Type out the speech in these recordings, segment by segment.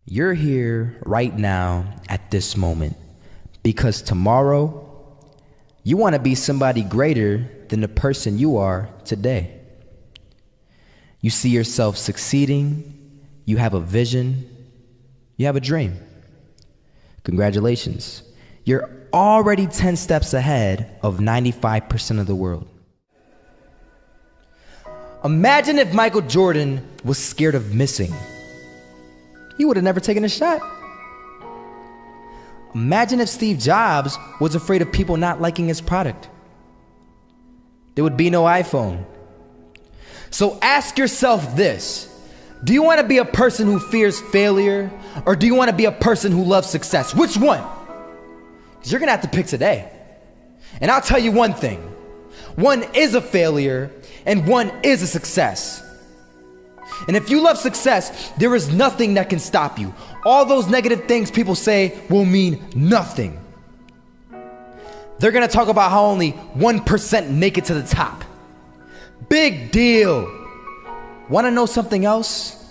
You're here right now at this moment because tomorrow you want to be somebody greater than the person you are today. You see yourself succeeding, you have a vision, you have a dream. Congratulations. You're already 10 steps ahead of 95% of the world. Imagine if Michael Jordan was scared of missing. He would have never taken a shot. Imagine if Steve Jobs was afraid of people not liking his product. There would be no iPhone. So ask yourself this: do you want to be a person who fears failure, or do you want to be a person who loves success? Which one? Because you're going to have to pick today. And I'll tell you one thing: one is a failure and one is a success. And if you love success, there is nothing that can stop you. All those negative things people say will mean nothing. They're gonna talk about how only 1% make it to the top. Big deal. Wanna know something else?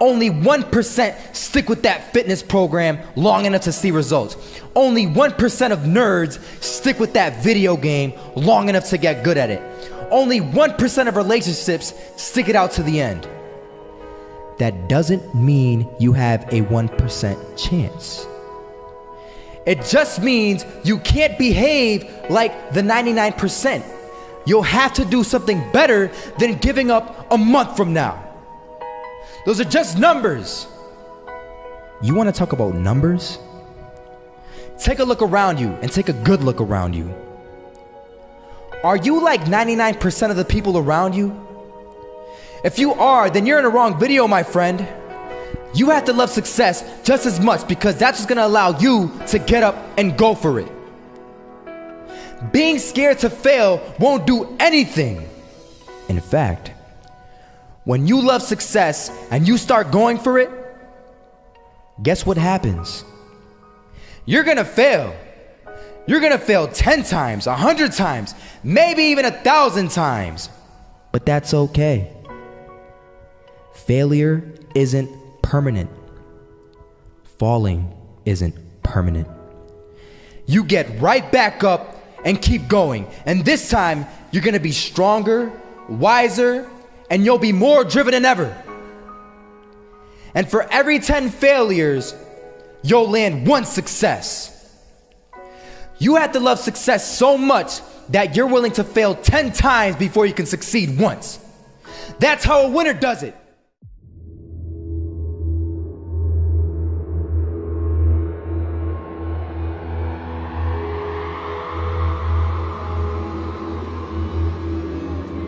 Only 1% stick with that fitness program long enough to see results. Only 1% of nerds stick with that video game long enough to get good at it. Only 1% of relationships stick it out to the end. That doesn't mean you have a 1% chance. It just means you can't behave like the 99%. You'll have to do something better than giving up a month from now. Those are just numbers. You want to talk about numbers? Take a look around you and take a good look around you. Are you like 99% of the people around you? If you are, then you're in the wrong video, my friend. You have to love success just as much because that's what's gonna allow you to get up and go for it. Being scared to fail won't do anything. In fact, when you love success and you start going for it, guess what happens? You're gonna fail. You're gonna fail 10 times, 100 times, maybe even 1,000 times. But that's okay. Failure isn't permanent. Falling isn't permanent. You get right back up and keep going. And this time, you're gonna be stronger, wiser, and you'll be more driven than ever. And for every 10 failures, you'll land one success. You have to love success so much that you're willing to fail 10 times before you can succeed once. That's how a winner does it.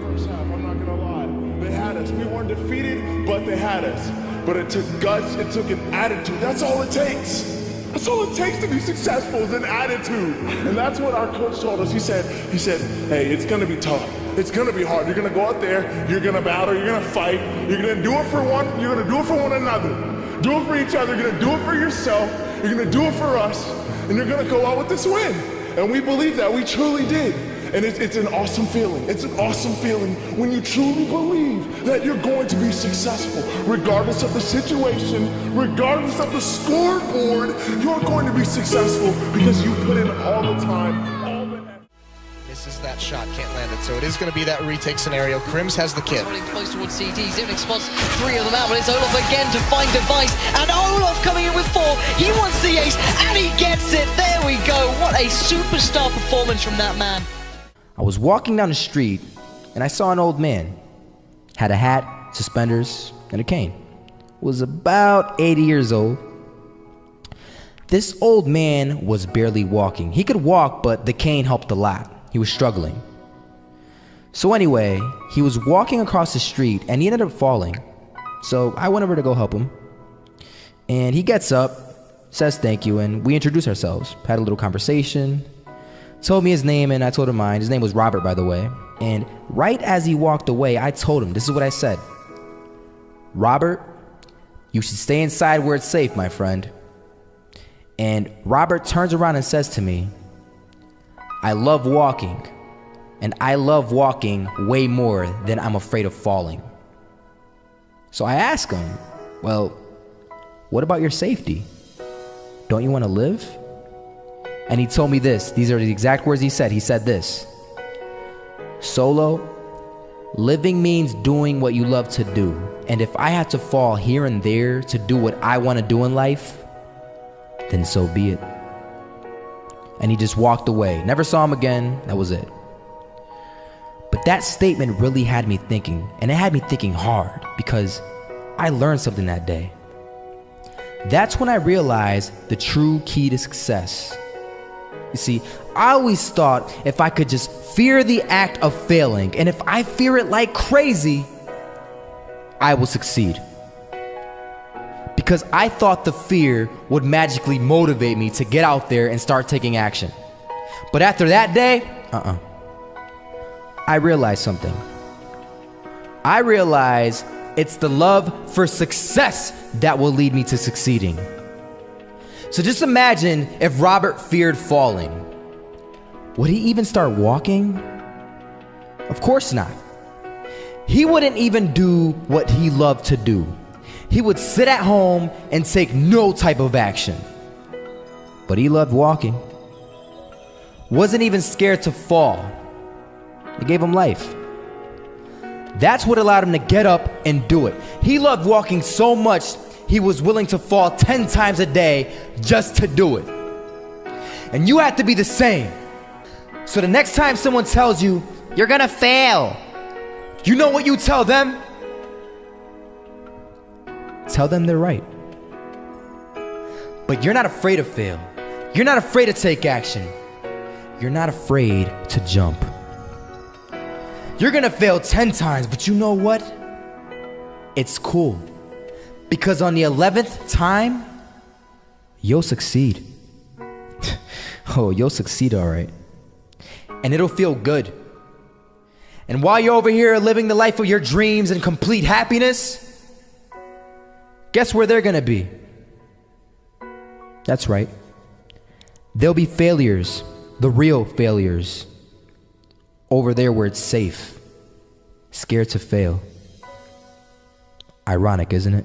First half, I'm not gonna lie. They had us. We weren't defeated, but they had us. But it took guts, it took an attitude. That's all it takes. That's all it takes to be successful is an attitude. And that's what our coach told us. He said, hey, it's gonna be tough. It's gonna be hard. You're gonna go out there, you're gonna battle, you're gonna fight, you're gonna do it for one, you're gonna do it for one another. Do it for each other, you're gonna do it for yourself, you're gonna do it for us, and you're gonna go out with this win. And we believe that, we truly did. And it's an awesome feeling. It's an awesome feeling when you truly believe that you're going to be successful. Regardless of the situation, regardless of the scoreboard, you're going to be successful because you put in all the time, all the effort. Misses that shot, can't land it. So it is going to be that retake scenario. Crims has the kid. Running close towards CD. Zivnik spots 3 of them out, but it's Olaf again to find device. And Olaf coming in with 4. He wants the ace, and he gets it. There we go. What a superstar performance from that man. I was walking down the street and I saw an old man. Had a hat, suspenders, and a cane. Was about 80 years old. This old man was barely walking. He could walk, but the cane helped a lot. He was struggling. So anyway, he was walking across the street and he ended up falling. So I went over to go help him. And he gets up, says thank you, and we introduced ourselves. Had a little conversation. Told me his name and I told him mine. His name was Robert, by the way. And right as he walked away, I told him, this is what I said. Robert, you should stay inside where it's safe, my friend. And Robert turns around and says to me, I love walking. And I love walking way more than I'm afraid of falling. So I asked him, well, What about your safety? Don't you want to live? And he told me this. These are the exact words he said. He said this: Solo, living means doing what you love to do. And if I had to fall here and there to do what I want to do in life, then so be it. And he just walked away. Never saw him again. That was it. But that statement really had me thinking, and it had me thinking hard, because I learned something that day. That's when I realized the true key to success. You see, I always thought if I could just fear the act of failing, and if I fear it like crazy, I will succeed. Because I thought the fear would magically motivate me to get out there and start taking action. But after that day, I realized something. I realized it's the love for success that will lead me to succeeding. So just imagine if Robert feared falling. Would he even start walking? Of course not. He wouldn't even do what he loved to do. He would sit at home and take no type of action. But he loved walking. Wasn't even scared to fall. It gave him life. That's what allowed him to get up and do it. He loved walking so much, he was willing to fall 10 times a day just to do it. And you have to be the same. So the next time someone tells you, you're gonna fail, you know what you tell them? Tell them they're right. But you're not afraid to fail. You're not afraid to take action. You're not afraid to jump. You're gonna fail 10 times, but you know what? It's cool. Because on the 11th time, you'll succeed. Oh, you'll succeed, all right. And it'll feel good. And while you're over here living the life of your dreams and complete happiness, guess where they're gonna be? That's right. They'll be failures, the real failures. Over there where it's safe, scared to fail. Ironic, isn't it?